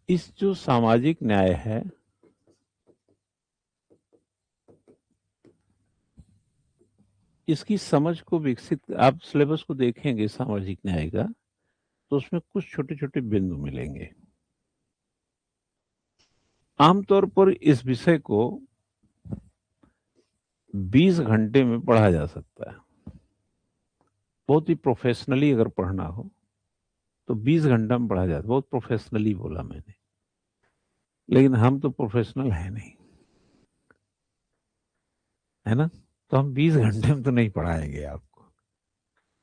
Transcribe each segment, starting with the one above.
इस जो सामाजिक न्याय है, इसकी समझ को विकसित, आप सिलेबस को देखेंगे सामाजिक न्याय का, तो उसमें कुछ छोटे छोटे बिंदु मिलेंगे। आमतौर पर इस विषय को 20 घंटे में पढ़ा जा सकता है। बहुत ही प्रोफेशनली अगर पढ़ना हो तो 20 घंटा में पढ़ा जाता है। बहुत प्रोफेशनली बोला मैंने, लेकिन हम तो प्रोफेशनल है नहीं, है ना। तो हम 20 घंटे में तो नहीं पढ़ाएंगे आपको।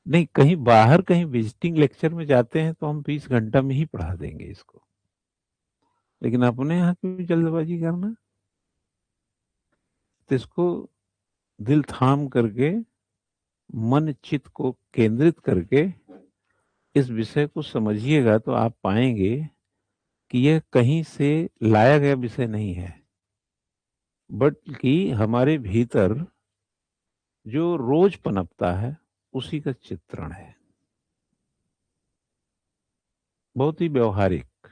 नहीं, कहीं बाहर कहीं विजिटिंग लेक्चर में जाते हैं तो हम 20 घंटा में ही पढ़ा देंगे इसको, लेकिन अपने यहाँ क्यों जल्दबाजी करना। तो इसको दिल थाम करके, मन चित्त को केंद्रित करके इस विषय को समझिएगा तो आप पाएंगे कि यह कहीं से लाया गया विषय नहीं है, बल्कि हमारे भीतर जो रोज पनपता है उसी का चित्रण है, बहुत ही व्यवहारिक।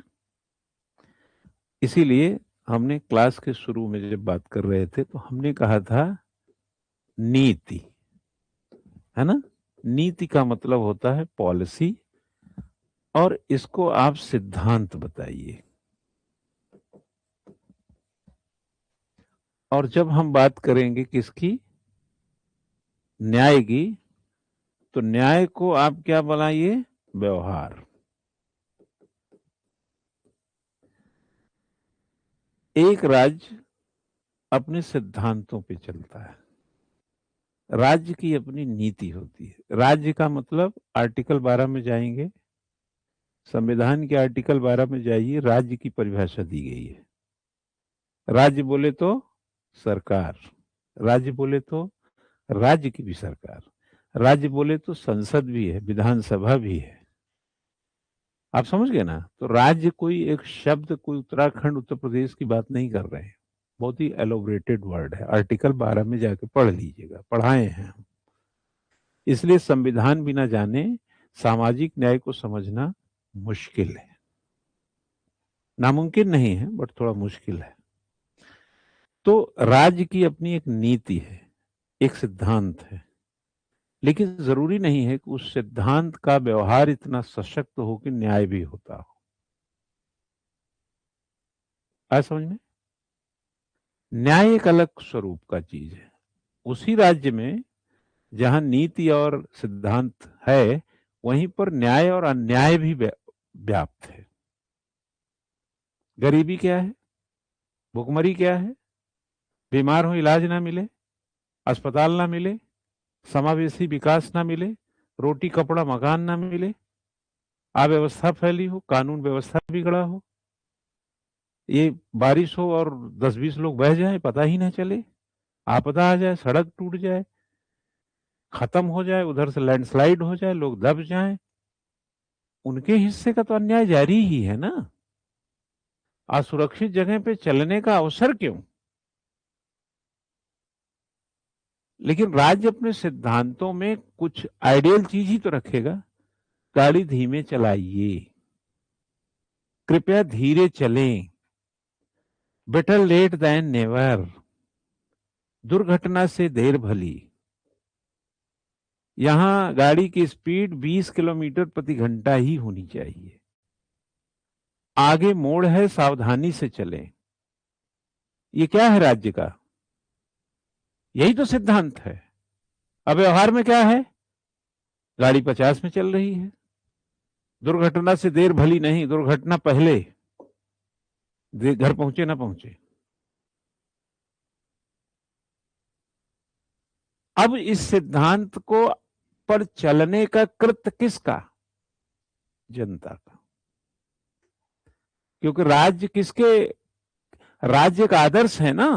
इसीलिए हमने क्लास के शुरू में जब बात कर रहे थे तो हमने कहा था नीति, है ना। नीति का मतलब होता है पॉलिसी, और इसको आप सिद्धांत बताइए। और जब हम बात करेंगे किसकी, न्याय की, तो न्याय को आप क्या बनाइए, व्यवहार। एक राज्य अपने सिद्धांतों पे चलता है, राज्य की अपनी नीति होती है। राज्य का मतलब आर्टिकल 12 में जाएंगे, संविधान के आर्टिकल 12 में जाइए, राज्य की परिभाषा दी गई है। राज्य बोले तो सरकार, राज्य बोले तो राज्य की भी सरकार, राज्य बोले तो संसद भी है, विधानसभा भी है। आप समझ गए ना। तो राज्य कोई एक शब्द, कोई उत्तराखंड उत्तर प्रदेश की बात नहीं कर रहे हैं, बहुत ही एलोबरेटेड वर्ड है। आर्टिकल 12 में जाके पढ़ लीजिएगा, पढ़ाए हैं हम। इसलिए संविधान बिना जाने सामाजिक न्याय को समझना मुश्किल है, नामुमकिन नहीं है बट थोड़ा मुश्किल है। तो राज्य की अपनी एक नीति है, एक सिद्धांत है, लेकिन जरूरी नहीं है कि उस सिद्धांत का व्यवहार इतना सशक्त हो कि न्याय भी होता हो। आया समझ में। न्याय एक अलग स्वरूप का चीज है। उसी राज्य में जहां नीति और सिद्धांत है, वहीं पर न्याय और अन्याय भी व्याप्त है। गरीबी क्या है, भुखमरी क्या है, बीमार हो इलाज ना मिले, अस्पताल ना मिले, समावेशी विकास ना मिले, रोटी कपड़ा मकान ना मिले, अव्यवस्था फैली हो, कानून व्यवस्था बिगड़ा हो, ये बारिश हो और 10-20 लोग बह जाएं, पता ही ना चले, आपदा आ जाए, सड़क टूट जाए, खत्म हो जाए, उधर से लैंडस्लाइड हो जाए, लोग दब जाएं, उनके हिस्से का तो अन्याय जारी ही है ना। असुरक्षित जगह पे चलने का अवसर क्यों। लेकिन राज्य अपने सिद्धांतों में कुछ आइडियल चीज ही तो रखेगा। गाड़ी धीमे चलाइए, कृपया धीरे चलें, बेटर लेट देन नेवर, दुर्घटना से देर भली। यहां गाड़ी की स्पीड 20 किलोमीटर प्रति घंटा ही होनी चाहिए, आगे मोड़ है, सावधानी से चलें। ये क्या है राज्य का, यही तो सिद्धांत है। अब व्यवहार में क्या है, गाड़ी 50 में चल रही है, दुर्घटना से देर भली नहीं, दुर्घटना पहले, घर पहुंचे ना पहुंचे। अब इस सिद्धांत को पर चलने का कृत्य किसका, जनता का। क्योंकि राज्य किसके, राज्य का आदर्श है ना,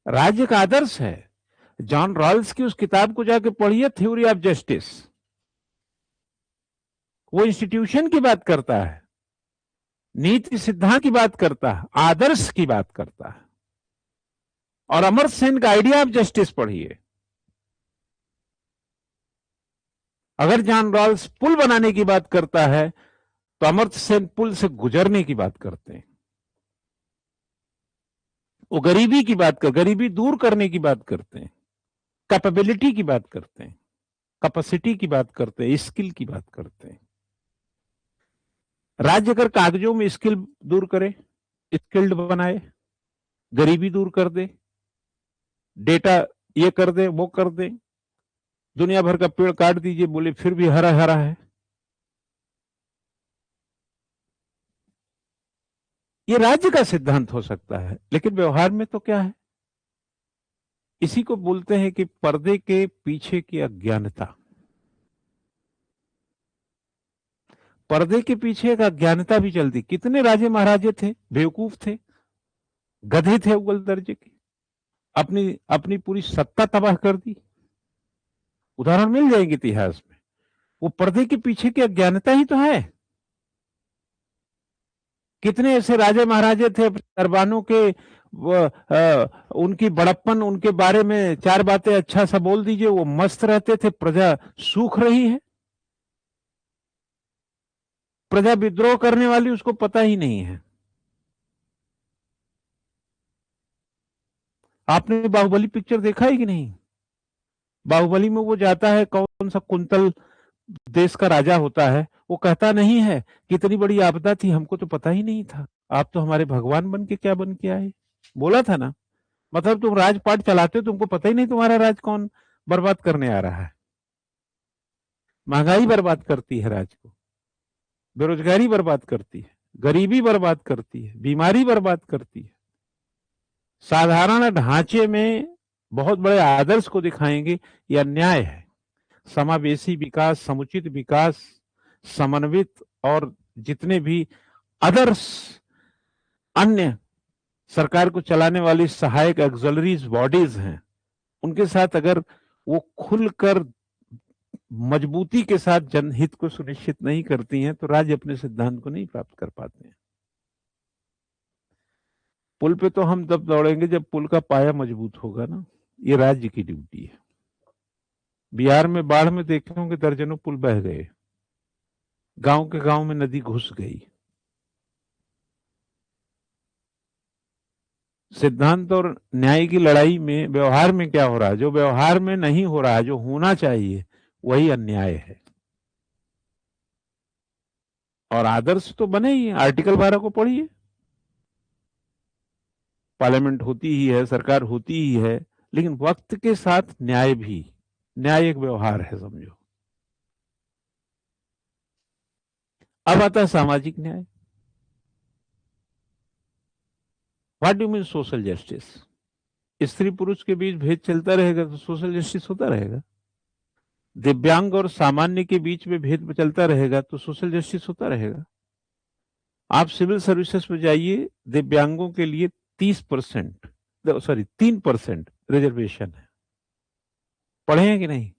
राज्य का आदर्श है। जॉन रॉल्स की उस किताब को जाके पढ़िए, थ्योरी ऑफ जस्टिस। वो इंस्टीट्यूशन की बात करता है, नीति सिद्धांत की बात करता है, आदर्श की बात करता है। और अमर्त्य सेन का आइडिया ऑफ जस्टिस पढ़िए। अगर जॉन रॉल्स पुल बनाने की बात करता है तो अमर्त्य सेन पुल से गुजरने की बात करते हैं, वो गरीबी की बात कर, गरीबी दूर करने की बात करते हैं, कैपेबिलिटी की बात करते हैं, कैपेसिटी की बात करते हैं, स्किल की बात करते हैं। राज्य अगर कागजों में स्किल दूर करे, स्किल्ड बनाए, गरीबी दूर कर दे, डेटा ये कर दे वो कर दे, दुनिया भर का पेड़ काट दीजिए, बोले फिर भी हरा हरा है, ये राज्य का सिद्धांत हो सकता है। लेकिन व्यवहार में तो क्या है, इसी को बोलते हैं कि पर्दे के पीछे की अज्ञानता। पर्दे के पीछे एक अज्ञानता भी चलती। कितने राजे महाराजे थे, बेवकूफ थे, गधे थे अव्वल दर्जे के, अपनी अपनी पूरी सत्ता तबाह कर दी। उदाहरण मिल जाएंगे इतिहास में। वो पर्दे के पीछे की अज्ञानता ही तो है। कितने ऐसे राजे महाराजे थे, दरबानों के उनकी बड़प्पन, उनके बारे में चार बातें अच्छा सा बोल दीजिए, वो मस्त रहते थे, प्रजा सूख रही है, प्रजा विद्रोह करने वाली उसको पता ही नहीं है। आपने बाहुबली पिक्चर देखा है कि नहीं? बाहुबली में वो जाता है, कौन सा कुंतल देश का राजा होता है, वो कहता नहीं है कितनी बड़ी आपदा थी, हमको तो पता ही नहीं था, आप तो हमारे भगवान बन के क्या बन के आए, बोला था ना। मतलब तुम राजपाट चलाते हो, तुमको पता ही नहीं तुम्हारा राज कौन बर्बाद करने आ रहा है। महंगाई बर्बाद करती है राज को, बेरोजगारी बर्बाद करती है, गरीबी बर्बाद करती है, बीमारी बर्बाद करती है। साधारण ढांचे में बहुत बड़े आदर्श को दिखाएंगे, यह अन्याय है। समावेशी विकास, समुचित विकास, समन्वित, और जितने भी अदर्स अन्य सरकार को चलाने वाली सहायक एक्सलरीज बॉडीज हैं, उनके साथ अगर वो खुलकर मजबूती के साथ जनहित को सुनिश्चित नहीं करती हैं, तो राज्य अपने सिद्धांत को नहीं प्राप्त कर पाते हैं। पुल पे तो हम तब दौड़ेंगे जब पुल का पाया मजबूत होगा ना, ये राज्य की ड्यूटी है। बिहार में बाढ़ में देखे होंगे, दर्जनों पुल बह गए, गांव के गांव में नदी घुस गई। सिद्धांत और न्याय की लड़ाई में व्यवहार में क्या हो रहा है, जो व्यवहार में नहीं हो रहा है, जो होना चाहिए, वही अन्याय है। और आदर्श तो बने ही, आर्टिकल 12 को पढ़िए, पार्लियामेंट होती ही है, सरकार होती ही है, लेकिन वक्त के साथ न्याय भी, न्याय एक व्यवहार है समझो। अब आता है सामाजिक न्याय। What do mean social justice? स्त्री पुरुष के बीच भेद चलता रहेगा तो सोशल जस्टिस होता रहेगा। दिव्यांग और सामान्य के बीच में भेद चलता रहेगा तो सोशल जस्टिस होता रहेगा। आप सिविल सर्विसेज में जाइए, दिव्यांगों के लिए 30%, सॉरी 3% रिजर्वेशन है, पढ़े हैं कि नहीं?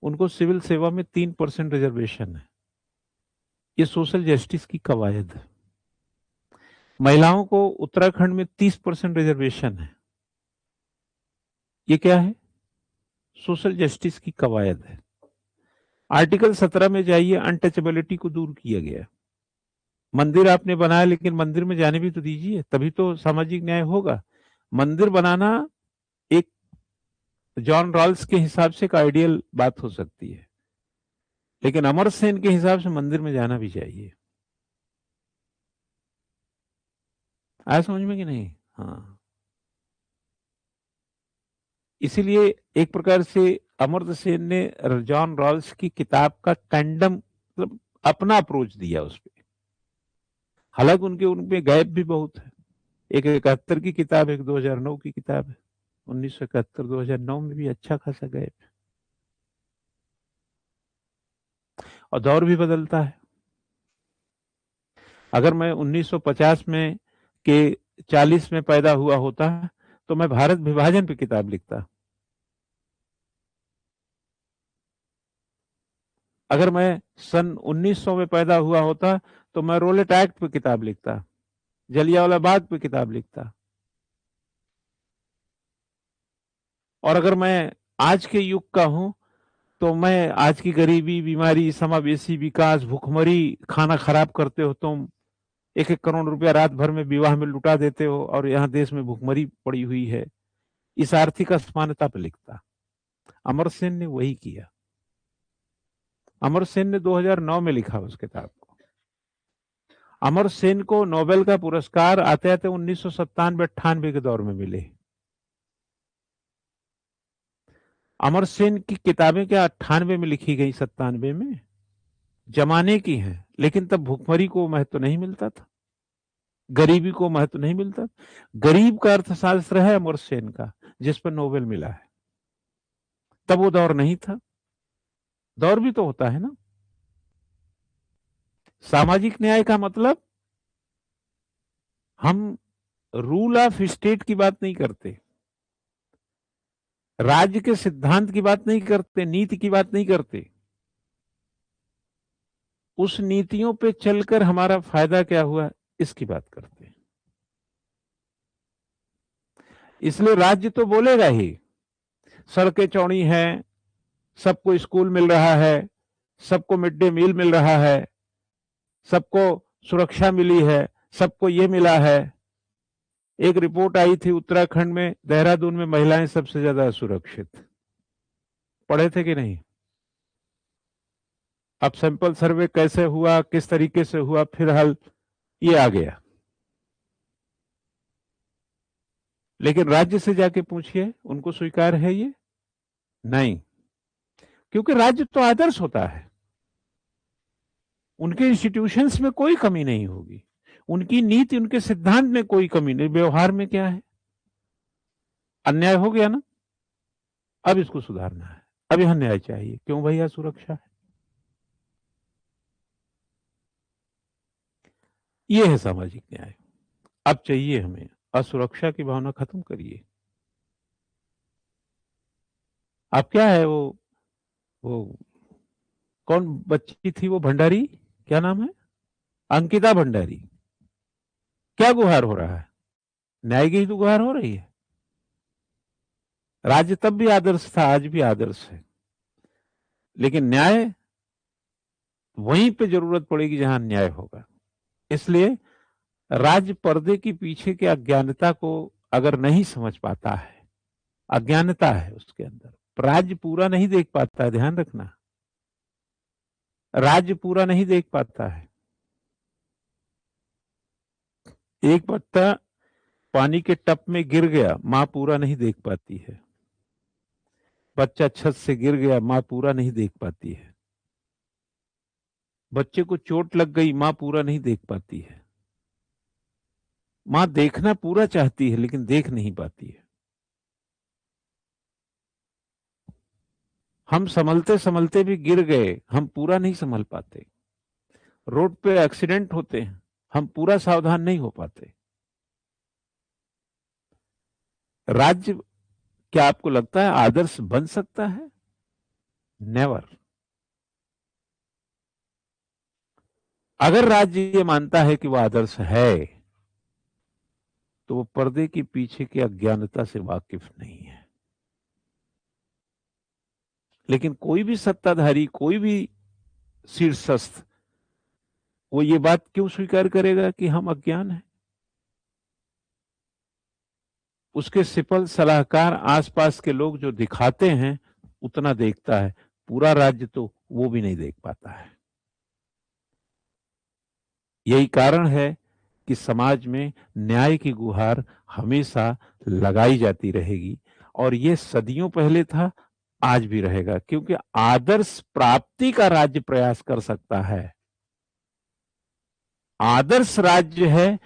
उनको सिविल सेवा में 3% रिजर्वेशन है। ये सोशल जस्टिस की कवायद है। महिलाओं को उत्तराखंड में 30% रिजर्वेशन है। ये क्या है? सोशल जस्टिस की कवायद है। आर्टिकल 17 में जाइए, अनटचेबिलिटी को दूर किया गया। मंदिर आपने बनाया, लेकिन मंदिर में जाने भी तो दीजिए, तभी तो सामाजिक न्याय होगा। मंदिर बनाना एक जॉन रॉल्स के हिसाब से एक आइडियल बात हो सकती है, लेकिन अमर सेन के हिसाब से मंदिर में जाना भी चाहिए। आया समझ में कि नहीं? हाँ, इसीलिए एक प्रकार से अमर्त्य सेन ने जॉन रॉल्स की किताब का कैंडम, मतलब अपना अप्रोच दिया उस पर। हालांकि उनके उनमें गैप भी बहुत है। एक 71 की किताब, एक 2009 की किताब है। 1971-2009 में भी अच्छा खासा गैप है, और दौर भी बदलता है। अगर मैं 1950 में के 40 में पैदा हुआ होता तो मैं भारत विभाजन पे किताब लिखता। अगर मैं सन 1900 में पैदा हुआ होता तो मैं रोलेट एक्ट पे किताब लिखता, जलियांवाला बाग पे किताब लिखता। और अगर मैं आज के युग का हूं तो मैं आज की गरीबी, बीमारी, समावेशी विकास, भूखमरी, खाना खराब करते हो तुम, 1-1 करोड़ रुपया रात भर में विवाह में लुटा देते हो, और यहाँ देश में भूखमरी पड़ी हुई है। इस आर्थिक असमानता पर लिखता। अमर सेन ने वही किया। अमर सेन ने 2009 में लिखा उस किताब को। अमर सेन को नोबेल का पुरस्कार आते आते 1997-98 के दौर में मिले। अमर सेन की किताबें क्या 98 में लिखी गई, 97 में, जमाने की हैं, लेकिन तब भूखमरी को महत्व नहीं मिलता था, गरीबी को महत्व नहीं मिलता। गरीब का अर्थशास्त्र है अमर सेन का, जिस पर नोबेल मिला है। तब वो दौर नहीं था। दौर भी तो होता है ना। सामाजिक न्याय का मतलब हम रूल ऑफ स्टेट की बात नहीं करते, राज्य के सिद्धांत की बात नहीं करते, नीति की बात नहीं करते। उस नीतियों पे चलकर हमारा फायदा क्या हुआ, इसकी बात करते हैं। इसलिए राज्य तो बोलेगा ही, सड़कें चौड़ी हैं, सबको स्कूल मिल रहा है, सबको मिड डे मील मिल रहा है, सबको सुरक्षा मिली है, सबको ये मिला है। एक रिपोर्ट आई थी उत्तराखंड में, देहरादून में महिलाएं सबसे ज्यादा असुरक्षित। पढ़े थे कि नहीं? अब सैंपल सर्वे कैसे हुआ, किस तरीके से हुआ, फिर हल ये आ गया। लेकिन राज्य से जाके पूछिए, उनको स्वीकार है ये? नहीं, क्योंकि राज्य तो आदर्श होता है। उनके इंस्टीट्यूशंस में कोई कमी नहीं होगी, उनकी नीति, उनके सिद्धांत में कोई कमी नहीं। व्यवहार में क्या है? अन्याय हो गया ना, अब इसको सुधारना है, अब यहां न्याय चाहिए। क्यों भैया? सुरक्षा है। ये है सामाजिक न्याय। अब चाहिए हमें असुरक्षा की भावना खत्म करिए। अब क्या है वो कौन बच्ची थी वो भंडारी, क्या नाम है, अंकिता भंडारी, क्या गुहार हो रहा है? न्याय की ही तो गुहार हो रही है। राज्य तब भी आदर्श था, आज भी आदर्श है, लेकिन न्याय वहीं पे जरूरत पड़ेगी जहां न्याय होगा। इसलिए राज्य पर्दे के पीछे की अज्ञानता को अगर नहीं समझ पाता है, अज्ञानता है उसके अंदर, राज्य पूरा नहीं देख पाता है, ध्यान रखना, राज्य पूरा नहीं देख पाता है। एक पत्ता पानी के टप में गिर गया, मां पूरा नहीं देख पाती है। बच्चा छत से गिर गया, मां पूरा नहीं देख पाती है। बच्चे को चोट लग गई, मां पूरा नहीं देख पाती है। मां देखना पूरा चाहती है, लेकिन देख नहीं पाती है। हम संभलते संभलते भी गिर गए, हम पूरा नहीं संभल पाते। रोड पे एक्सीडेंट होते हैं, हम पूरा सावधान नहीं हो पाते। राज्य, क्या आपको लगता है आदर्श बन सकता है? नेवर। अगर राज्य ये मानता है कि वह आदर्श है, तो वो पर्दे के पीछे की अज्ञानता से वाकिफ नहीं है। लेकिन कोई भी सत्ताधारी, कोई भी शीर्षस्थ, वो ये बात क्यों स्वीकार करेगा कि हम अज्ञान हैं? उसके सिपल सलाहकार, आसपास के लोग जो दिखाते हैं उतना देखता है, पूरा राज्य तो वो भी नहीं देख पाता है। यही कारण है कि समाज में न्याय की गुहार हमेशा लगाई जाती रहेगी, और ये सदियों पहले था, आज भी रहेगा, क्योंकि आदर्श प्राप्ति का राज्य प्रयास कर सकता है। आदर्श राज्य है,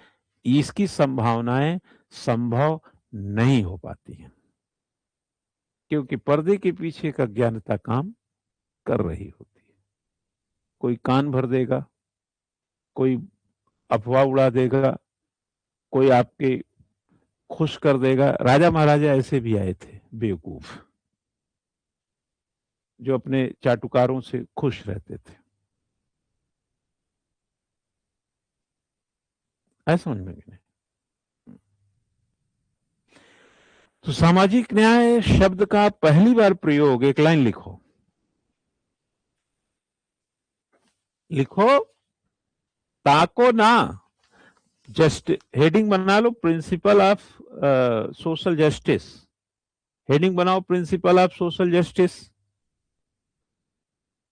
इसकी संभावनाएं संभव नहीं हो पाती हैं, क्योंकि पर्दे के पीछे एक अज्ञानता काम कर रही होती है। कोई कान भर देगा, कोई अफवाह उड़ा देगा, कोई आपके खुश कर देगा। राजा महाराजा ऐसे भी आए थे बेवकूफ, जो अपने चाटुकारों से खुश रहते थे। ऐसा समझ में नहीं। तो सामाजिक न्याय शब्द का पहली बार प्रयोग, एक लाइन लिखो, लिखो, ताको ना, जस्ट हेडिंग बना लो, principle of social justice, heading बनाओ प्रिंसिपल ऑफ सोशल जस्टिस,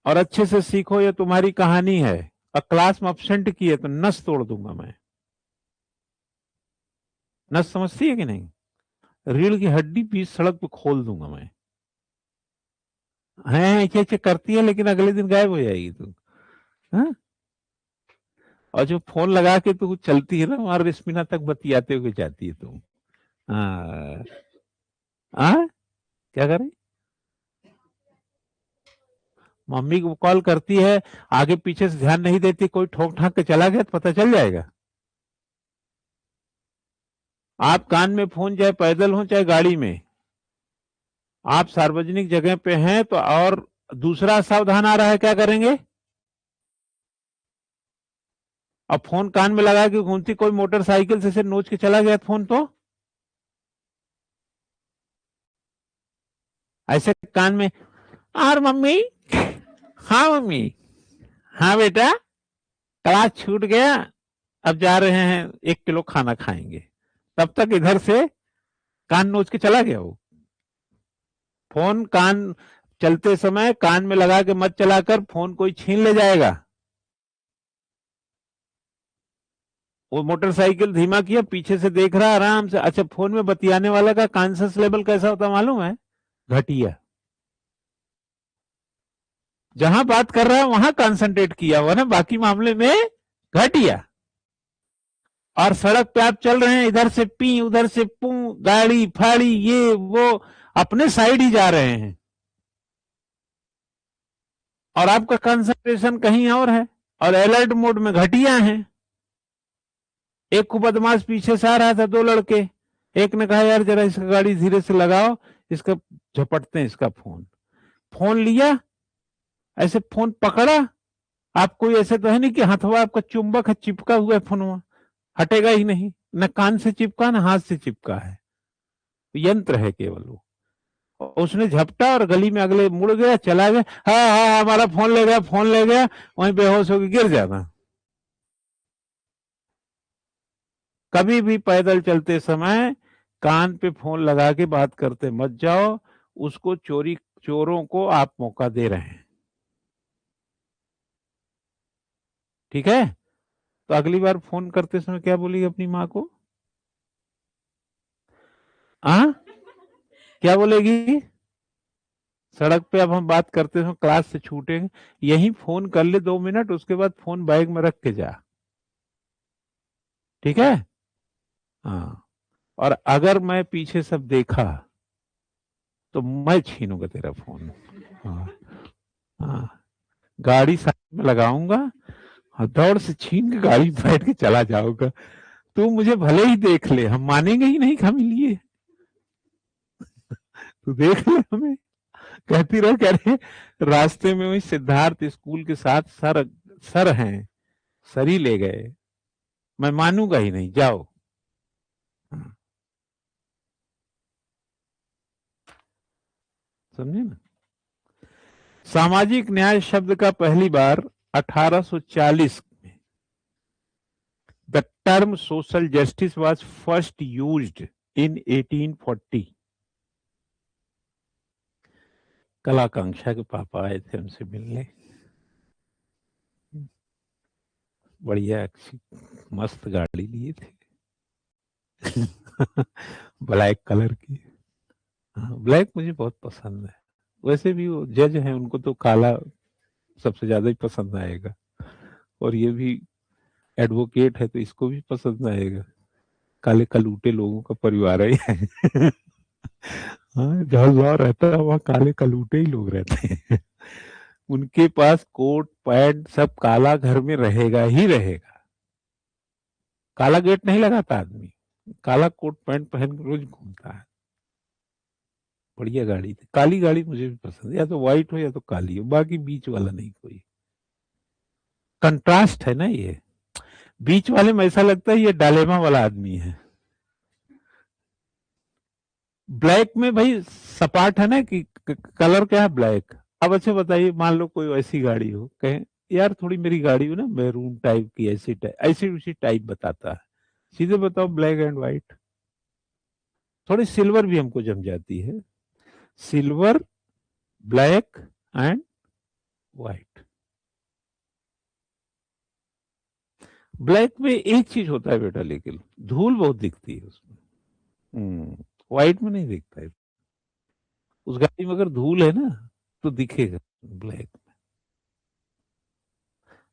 और अच्छे से सीखो, ये तुम्हारी कहानी है। और क्लास में अपसेंट की है तो नस तोड़ दूंगा मैं। नस समझती है कि नहीं? रीढ़ की हड्डी बीच सड़क पे खोल दूंगा मैं। है ऐसे ऐसे करती है, लेकिन अगले दिन गायब हो जाएगी तू। हाँ? और जो फोन लगा के तू चलती है ना, वहां रिस्मिना तक बतियाते हुए जाती है तुम। हाँ। हाँ? क्या करें? मम्मी को कॉल करती है, आगे पीछे से ध्यान नहीं देती, कोई ठोक ठाक के चला गया तो पता चल जाएगा। आप कान में फोन, चाहे पैदल हो चाहे गाड़ी में, आप सार्वजनिक जगह पे हैं तो, और दूसरा सावधान आ रहा है, क्या करेंगे? अब फोन कान में लगा के घूमती कोई मोटरसाइकिल से नोच के चला गया फोन, तो ऐसे कान में, और मम्मी, हाँ मम्मी, हाँ बेटा, क्लास छूट गया, अब जा रहे हैं 1 किलो खाना खाएंगे, तब तक इधर से कान नोच के चला गया वो। फोन कान, चलते समय कान में लगा के मत चलाकर, फोन कोई छीन ले जाएगा। वो मोटरसाइकिल धीमा किया, पीछे से देख रहा आराम से। अच्छा, फोन में बतियाने वाला का कॉन्शियस लेवल कैसा होता मालूम है? घटिया। जहां बात कर रहा है वहां कंसंट्रेट किया हुआ ना, बाकी मामले में घटिया। और सड़क पे आप चल रहे हैं, इधर से पी उधर से पू, गाड़ी फाड़ी ये वो, अपने साइड ही जा रहे हैं, और आपका कंसंट्रेशन कहीं और है, और अलर्ट मोड में घटिया है। एक को बदमाश पीछे से आ रहा था, 2 लड़के, एक ने कहा यार जरा इसका गाड़ी धीरे से लगाओ, इसका झपटते हैं इसका फोन। फोन लिया, ऐसे फोन पकड़ा, आप कोई ऐसे तो है नहीं कि हथवा आपका चुंबक है, चिपका हुआ है फोन, हटेगा ही नहीं, न कान से चिपका न हाथ से चिपका है, यंत्र है केवल वो। उसने झपटा और गली में अगले मुड़ गया, चला गया, हाँ हाँ हमारा फोन ले गया, फोन ले गया, वहीं बेहोश होकर गिर जाना। कभी भी पैदल चलते समय कान पे फोन लगा के बात करते मत जाओ, उसको चोरों को आप मौका दे रहे हैं। ठीक है? तो अगली बार फोन करते समय क्या बोलेगी अपनी माँ को? हाँ, क्या बोलेगी? सड़क पे अब हम बात करते समय क्लास से छूटेंगे, यही फोन कर ले 2 मिनट, उसके बाद फोन बैग में रख के जा। ठीक है? हाँ। और अगर मैं पीछे सब देखा तो मैं छीनूंगा तेरा फोन। हाँ। हाँ। गाड़ी साइड में लगाऊंगा और दौड़ से छीन के गाड़ी में बैठ के चला जाऊंगा। तू मुझे भले ही देख ले, हम मानेंगे ही नहीं कि हम लिए। तू देख ले हमें। कहती रहो, कह रहे रास्ते में वही सिद्धार्थ स्कूल के साथ सर, सर हैं, सर ही ले गए, मैं मानूंगा ही नहीं, जाओ। हाँ, समझे ना? सामाजिक न्याय शब्द का पहली बार 1840 में, the term social justice was first used in 1840। कल आकांक्षा के पापा आए थे हमसे मिलने, बढ़िया अच्छी मस्त गाड़ी लिए थे। ब्लैक कलर की। हाँ, ब्लैक मुझे बहुत पसंद है। वैसे भी वो जज हैं, उनको तो काला सबसे ज्यादा ही पसंद आएगा, और ये भी एडवोकेट है तो इसको भी पसंद आएगा। काले कलूटे लोगों का परिवार है। हाँ, जहाँ लॉ रहता है वहाँ काले कलूटे ही लोग रहते हैं। उनके पास कोट पैंट सब काला घर में रहेगा ही रहेगा। काला गेट नहीं लगाता आदमी, काला कोट पैंट पहन के रोज घूमता है। बढ़िया गाड़ी थी, काली गाड़ी मुझे भी पसंद है, या तो व्हाइट हो या तो काली हो, बाकी बीच वाला नहीं कोई। कंट्रास्ट है ना ये, बीच वाले में ऐसा लगता है ये डालेमा वाला आदमी है। ब्लैक में भाई सपाट है ना कि कलर क्या है, ब्लैक। अब अच्छा बताइए, मान लो कोई ऐसी गाड़ी हो, कहें यार थोड़ी मेरी गाड़ी हो ना मैरून टाइप की, ऐसी उसी टाइप बताता है, सीधे बताओ ब्लैक एंड व्हाइट। थोड़ी सिल्वर भी हमको जम जाती है, silver, black and white. Black में एक चीज होता है बेटा, लेकिन धूल बहुत दिखती है उसमें। व्हाइट में नहीं दिखता है। उस गाड़ी में अगर धूल है ना तो दिखेगा ब्लैक।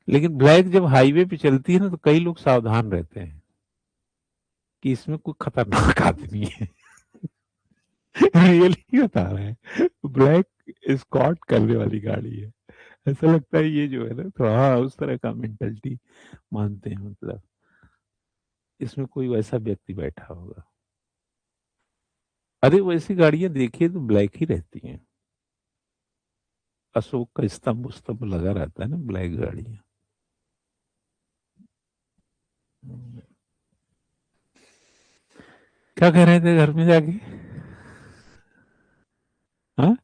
लेकिन ब्लैक जब हाईवे पे चलती है ना तो कई लोग सावधान रहते हैं कि इसमें कोई खतरनाक आदमी है। रियली बता रहे हैं, ब्लैक स्कॉट करने वाली गाड़ी है। ऐसा लगता है ये जो है ना थोड़ा, हाँ, उस तरह का मेंटलिटी मानते हैं, मतलब इसमें कोई वैसा व्यक्ति बैठा होगा। अरे वैसी गाड़ियां देखिए तो ब्लैक ही रहती हैं। अशोक का स्तंभ उस्तंभ लगा रहता है ना, ब्लैक गाड़ियां। क्या कह रहे थे घर में जाके? हाँ।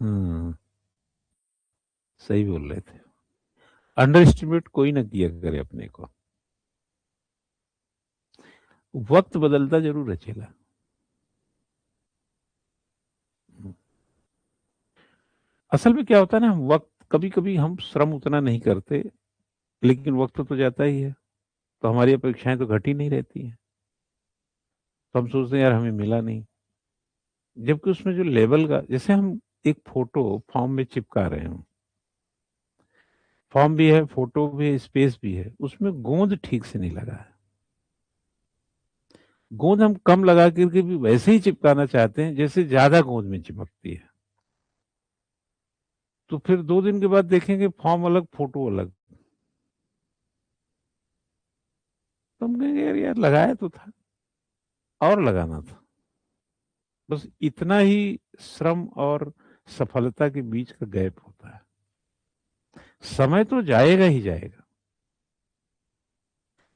हम्म, सही बोल रहे थे। अंडर एस्टिमेट कोई ना किया करे अपने को। वक्त बदलता जरूर है चेला। असल में क्या होता है ना, हम वक्त कभी कभी हम श्रम उतना नहीं करते, लेकिन वक्त तो जाता ही है, तो हमारी अपेक्षाएं तो घटी नहीं रहती हैं। तो हम सोचते हैं यार हमें मिला नहीं, जबकि उसमें जो लेवल का, जैसे हम एक फोटो फॉर्म में चिपका रहे हैं, फॉर्म भी है, फोटो भी है, स्पेस भी है, उसमें गोंद ठीक से नहीं लगा है। गोंद हम कम लगा करके भी वैसे ही चिपकाना चाहते हैं जैसे ज्यादा गोंद में चिपकती है। तो फिर 2 दिन के बाद देखेंगे फॉर्म अलग फोटो अलग। तो हम कहेंगे यार यार लगाया तो था, और लगाना था। बस इतना ही श्रम और सफलता के बीच का गैप होता है। समय तो जाएगा ही जाएगा।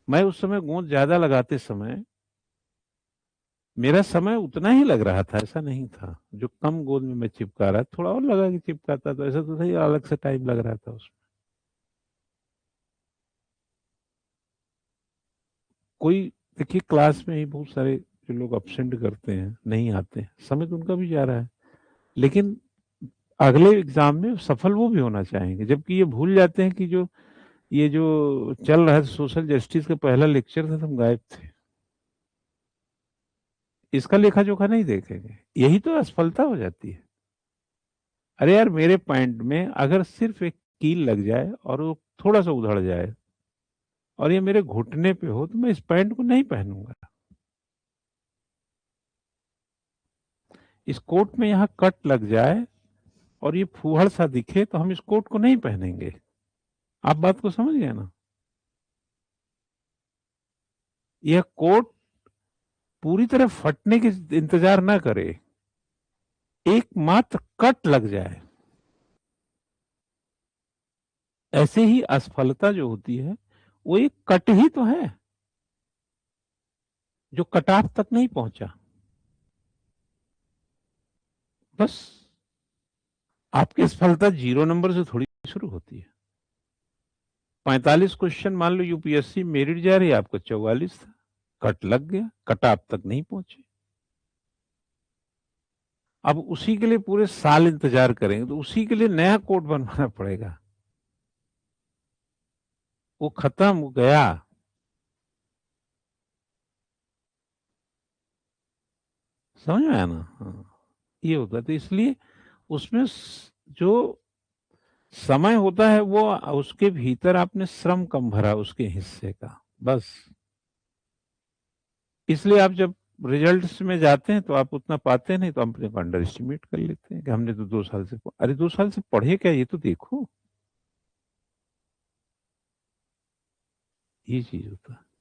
मैं उस समय गोंद ज्यादा लगाते समय मेरा समय उतना ही लग रहा था, ऐसा नहीं था। जो कम गोंद में मैं चिपका रहा थोड़ा और लगा के चिपकाता, तो ऐसा तो सही अलग से टाइम लग रहा था उसमें। कोई, देखिए क्लास में ही बहुत सारे जो लोग अपसेंट करते हैं, नहीं आते हैं, समय तो उनका भी जा रहा है, लेकिन अगले एग्जाम में सफल वो भी होना चाहेंगे, जबकि ये भूल जाते हैं कि जो ये जो चल रहा है सोशल जस्टिस का पहला लेक्चर था, तुम गायब थे। इसका लेखा जोखा नहीं देखेंगे, यही तो असफलता हो जाती है। अरे यार मेरे पैंट में अगर सिर्फ एक कील लग जाए और वो थोड़ा सा उधड़ जाए और ये मेरे घुटने पे हो, तो मैं इस पैंट को नहीं पहनूंगा। इस कोट में यहाँ कट लग जाए और ये फूहड़ सा दिखे तो हम इस कोट को नहीं पहनेंगे। आप बात को समझ गए ना? यह कोट पूरी तरह फटने की इंतजार ना करे, एक मात्र कट लग जाए। ऐसे ही असफलता जो होती है वो एक कट ही तो है, जो कटाव तक नहीं पहुंचा। बस आपकी असफलता 0 नंबर से थोड़ी शुरू होती है। 45 क्वेश्चन मान लो यूपीएससी मेरिट जा रही है, आपको 44 था, कट लग गया, कटाव तक नहीं पहुंचे। अब उसी के लिए पूरे साल इंतजार करेंगे तो उसी के लिए नया कोड बनवाना पड़ेगा। वो खत्म हो गया। समझ में आया ना? हाँ, ये होता है। तो इसलिए उसमें जो समय होता है वो उसके भीतर आपने श्रम कम भरा उसके हिस्से का, बस। इसलिए आप जब रिजल्ट्स में जाते हैं तो आप उतना पाते नहीं, तो हम अपने को अंडर एस्टिमेट कर लेते हैं कि हमने तो 2 साल से अरे 2 साल से पढ़े क्या, ये तो देखो। ये चीज होता है।